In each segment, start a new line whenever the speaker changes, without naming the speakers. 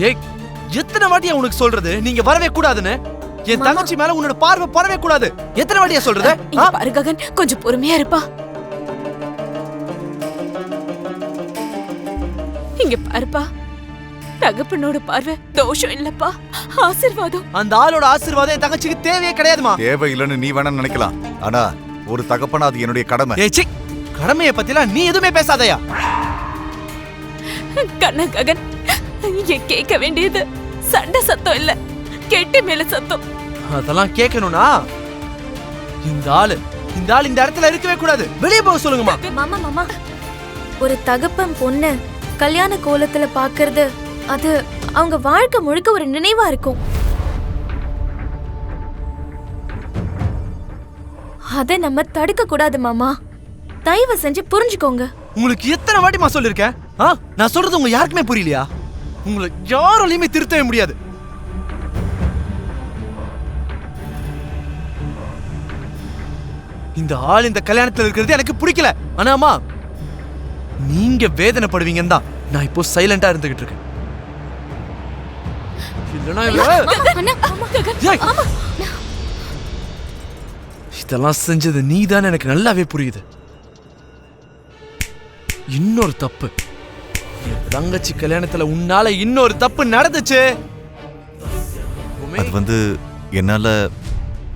ஏய், எத்தனை வாட்டியா உனக்கு சொல்றது நீங்க வரவே கூடாதுன்னு? என் தங்கச்சி மேல உன்னோட பார்வை படவே கூடாது. எத்தனை வாட்டியா சொல்றது?
பாரு ககன், கொஞ்சம் பொறுமையா இருப்பா. இங்க பாருப்பா, தகப்பனோட பார்வை தோஷம் இல்லப்பா, ஆசீர்வாதம்.
அந்த ஆளோட ஆசீர்வாதம் என் தங்கச்சிக்கு தேவையே கிடையாதுமா.
தேவை இல்லைன்னு நீ வேணா நினைக்கலாம், ஆனா ஒரு தகப்பனா அது என்னுடைய கடமை.
ஏச்சி, கடமையை பத்திலாம் நீ எதுவுமே பேசாதயா.
கண்ணா ககன், இங்க கேட்க வேண்டியது சண்டை சத்தம் இல்ல, கெட்டி மேல சத்தம்.
அதெல்லாம் கேட்கணும்னா இந்த ஆள் இந்த இடத்துல இருக்கவே கூடாது. வெளியே போக சொல்லுங்கம்மா.
மாமா மாமா, ஒரு தகப்பன் பொண்ணு கல்யாண கோலத்துல பாக்குறது அது அவங்க வாழ்க்கை முழுக்க ஒரு நினைவா இருக்கும். அத நம்ம தடுக்க கூடாது மாமா. தயவு செஞ்சு புரிஞ்சுக்கோங்க.
உங்களுக்கு எத்தனை வாட்டிமா சொல்லிருக்கேன்? நான் சொல்றது உங்க யாருக்குமே புரியலையா? உங்களை யாராலையுமே திருத்தவே முடியாது. இந்த ஆள் இந்த கல்யாணத்துல இருக்கிறது எனக்கு பிடிக்கல. ஆனாமா நீங்க வேதனைப்படுவீங்கன்னு தான் நான் இப்போ சைலண்டா இருந்துகிட்டு இருக்கேன். இதெல்லாம் செஞ்சது நீதான் எனக்கு நல்லாவே புரியுது. இன்னொரு தப்பு, என் தங்கச்சி கல்யாணத்துல உன்னால இன்னொரு தப்பு நடந்துச்சு.
அது என்னால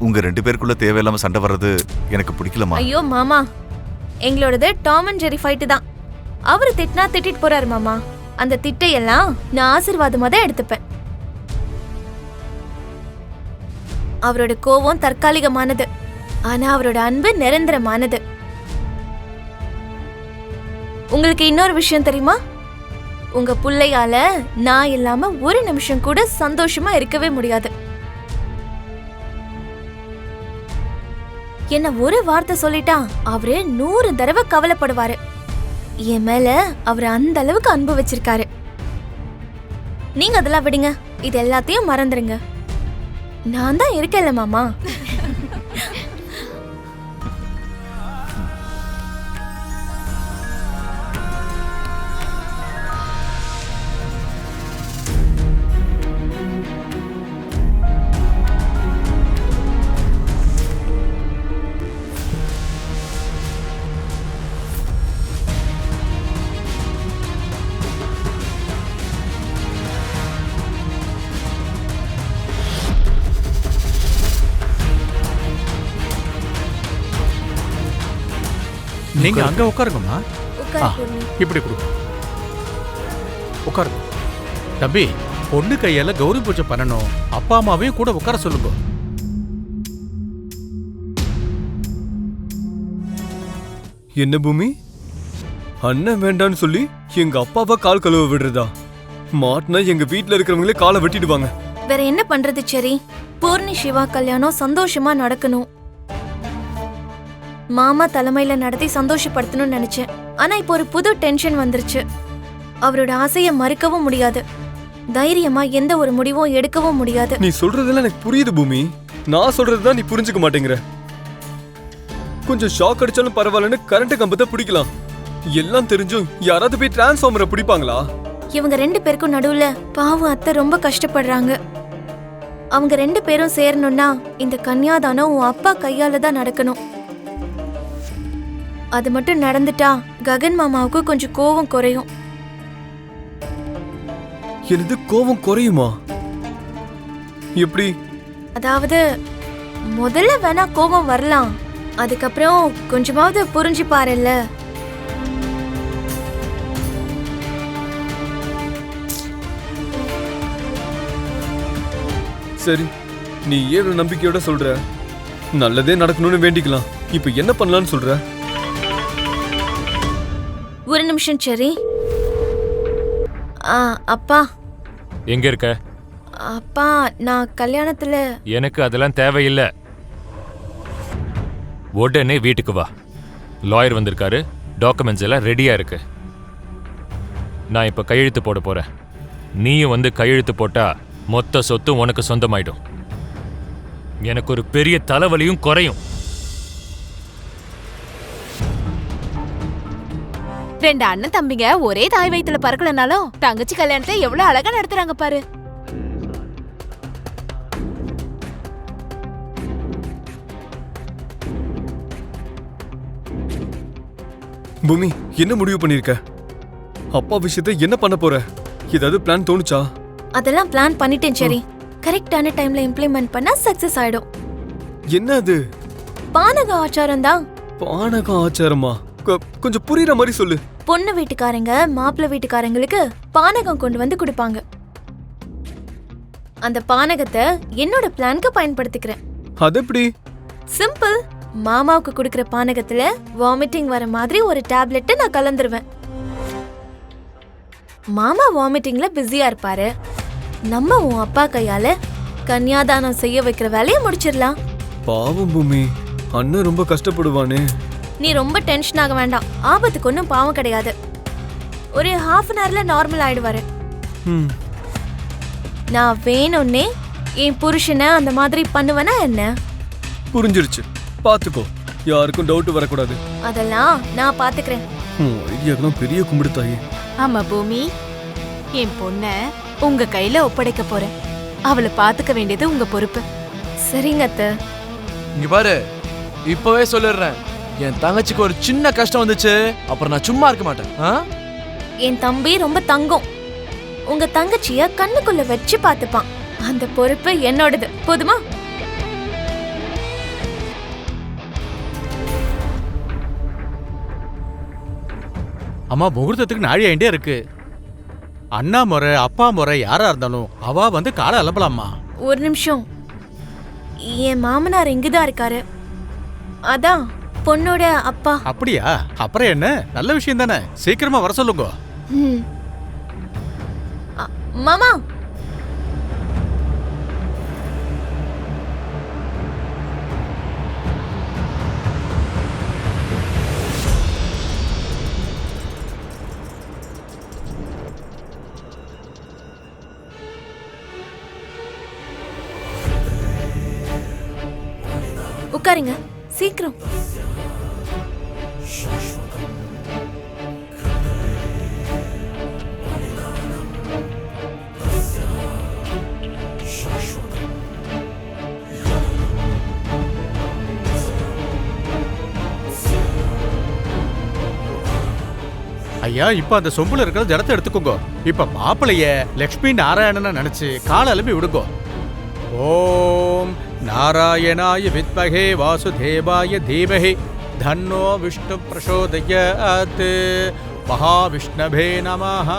உங்க 2 பேருக்குள்ள தேவையில்லாம சண்டை வர்றது எனக்கு பிடிக்கலமா.
ஐயோ மாமா, எங்களோடது டாம் அண்ட் ஜெரி ஃபைட் தான். அவரு திட்டினா திட்டிட்டு போறாரு மாமா. அந்த திட்டையெல்லாம் நான் ஆசீர்வாதமா தான் எடுத்துப்பேன். அவரோட கோபம் தற்காலிகமானது, ஆனா அவரோட அன்பு நிரந்தரமானது. உங்களுக்கு இன்னொரு விஷயம் தெரியுமா? உங்க புள்ளையால நான் இல்லாம ஒரு நிமிஷம் கூட சந்தோஷமா இருக்கவே முடியாது. என்ன ஒரு வார்த்தை சொல்லிட்டா அவரு 100 தடவை கவலைப்படுவாரு. என் மேல அவர் அந்த அளவுக்கு அன்பு வச்சிருக்காரு. நீங்க அதெல்லாம் விடுங்க, இது எல்லாத்தையும் மறந்துருங்க. நான் தான் இருக்கேன்ல மாமா.
நீங்க அங்க உட்காருங்கம்மா. இப்படி கொடு, உட்காருங்க. தம்பி, பொண்ணு கையால கௌரி பூஜை பண்ணணும். அப்பா அம்மாவையும் கூட உட்கார சொல்லுங்க.
என்ன பூமி, அண்ணன் வேண்டான்னு சொல்லி எங்க அப்பாவை கால் கழுவ விடுறதா? மாட்டினா எங்க வீட்டுல இருக்கிறவங்களே காலை வெட்டிடுவாங்க.
வேற என்ன பண்றது சரி? பூர்ணி சிவா கல்யாணம் சந்தோஷமா நடக்கணும். மாமா தலைமையில நடத்தி சந்தோஷப்படுத்தணும்னு நினைச்சேன். ஆனா இப்போ ஒரு புது டென்ஷன் வந்துருச்சு. அவரோட ஆசையை மறுக்கவும் முடியாது, தைரியமா எந்த ஒரு முடிவும் எடுக்கவும் முடியாது.
நீ சொல்றதெல்லாம் எனக்கு புரியுது பூமி. நான் சொல்றதுதான் நீ புரிஞ்சுக்க மாட்டேங்கிற. கொஞ்சம் ஷாக் அடிச்சாலும் பரவாயில்லன்னு கரண்ட் கம்பத்தை பிடிக்கலாம். எல்லாம் தெரிஞ்சும் யாராவது போய் டிரான்ஸ்ஃபார்மரை பிடிப்பாங்களா?
இவங்க 2 பேருக்கும் நடுவுல பாவம் அத்தை ரொம்ப கஷ்டப்படுறாங்க. அவங்க 2 பேரும் சேரணும்னா இந்த கன்னியாதானம் உன் அப்பா கையால தான் நடக்கணும். அது மட்டும் நடந்துட்டா ககன் மாமாவுக்கு கொஞ்சம் கோவம் குறையும்.
எனது கோவம் குறையுமா? எப்படி?
அதாவது முதல்ல வேணா கோவம் வரலாம், அதுக்கப்புறம் கொஞ்சமாவது புரிஞ்சு பாருல்ல.
சரி, நீ ஏன் நம்பிக்கையோட சொல்ற? நல்லதே நடக்கணும்னு வேண்டிக்கலாம். இப்ப என்ன பண்ணலாம்னு சொல்ற?
ஒரு நிமிஷம் சரி. அப்பா
எங்க இருக்க?
அப்பா, நான் கல்யாணத்துல.
எனக்கு அதெல்லாம் தேவையில்லை. உடனே வீட்டுக்கு வா. லாயர் வந்திருக்காரு, டாக்குமெண்ட்ஸ் எல்லாம் ரெடியா இருக்கு. நான் இப்ப கையெழுத்து போட போறேன். நீயும் கையெழுத்து போட்டா மொத்த சொத்து உனக்கு சொந்தமாயிடும். எனக்கு ஒரு பெரிய தலைவலியும் குறையும்.
2 அண்ணன் தம்பிங்க ஒரே தாய் வயித்துல பறக்கலனாலும் தங்கச்சி கல்யாணத்தை எவ்வளவு அழகா நடத்துறாங்க பாரு.
பூமி, என்ன முடிவு பண்ணிருக்க? அப்பா விஷயத்தை என்ன பண்ண போற? ஏதாவது பிளான் தோணுச்சா?
அதெல்லாம் பிளான் பண்ணிட்டேன் சரி. கரெக்டான டைம்ல இம்ப்ளிமெண்ட் பண்ணா சக்சஸ் ஆயிடும்.
என்ன அது?
பானக ஆச்சாரம் தான்.
பானகம் ஆச்சாரமா? கொஞ்சம் புரியுற மாதிரி சொல்லு.
பொண்ணு வீட்டுக்காரங்க மாப்பிள்ளை வீட்டுக்காரங்களுக்கு பானகம் கொண்டு வந்து கொடுப்பாங்க. அந்த பானகத்தை என்னோட பிளானுக்கு பயன்படுத்திக்கிறேன்.
அது எப்படி?
சிம்பிள். மாமாவுக்கு கொடுக்கிற பானகத்துல வாமிட்டிங் வர மாதிரி ஒரு டேப்லெட் நான் கலந்துருவேன். மாமா வாமிட்டிங்ல பிஸியா இருப்பாரு. நம்ம உன் அப்பா கையால கன்னியாதானம் செய்ய வைக்கிற வேலையை முடிச்சிடலாம்.
பாவம் பூமி, அண்ணன் ரொம்ப கஷ்டப்படுவானே.
நீ ரொம்ப டென்ஷன் ஆக வேண்டாம். ஆபத்துக்கு ஒன்றும் பாவம் கிடையாது. ஒரு ½ அன் ஹவர்ல நார்மல் ஆயிடுவாரு.
ம்,
நான் வேணும்னே என் புருஷனை அந்த மாதிரி பண்ணுவேனா என்ன?
புரிஞ்சிருச்சு. பாத்துக்கோ, யாருக்கும் டவுட் வரக்கூடாது.
அதெல்லாம் நான் பாத்துக்கிறேன்.
ஐடியாக்கெல்லாம் பெரிய கும்பிடு தாயே.
ஆமா பூமி, என் பொண்ண உங்க கையில ஒப்படைக்க போறேன். அவளை பாத்துக்க வேண்டியது உங்க பொறுப்பு.
சரிங்க அத்தை.
இங்க பாரு, இப்பவே சொல்லிடுறேன், என் தங்கச்சிக்கு ஒரு சின்ன கஷ்டம் வந்துச்சு அப்புறம் நான் சும்மா இருக்க மாட்டேன்.
என் தம்பி ரொம்ப தங்கம். உங்க தங்கச்சிய கண்ணுக்குள்ள வச்சு பாத்துப்பான். அந்த பொறுப்பு என்னோடது. போதுமா?
அம்மா முகூர்த்தத்துக்கு நாழி ஆயிட்டே இருக்கு. அண்ணா முறை அப்பா முறை யாரா இருந்தாலும் அவ வந்து காலை அலம்பலாமா?
ஒரு நிமிஷம். என் மாமனார் இங்குதான் இருக்காரு. அதான் பொண்ணோட அப்பா.
அப்படியா? அப்புறம் என்ன, நல்ல விஷயம் தானே. சீக்கிரமா வர சொல்லுங்க.
ம். மாமா, உட்காருங்க சீக்கிரம்.
ஐயா, இப்ப அந்த சொம்புல இருக்கிற ஜடத்தை எடுத்துக்கோங்க. இப்ப மாப்பிளைய லக்ஷ்மி நாராயணனை நினைச்சு காலை அலம்பி விடுங்க. ஓம் நாராயணாய வித்மஹே வாசுதேவாய தீமஹி தன்னோ விஷ்ணு பிரசோதயாத். மகாவிஷ்ணவே நமஹ.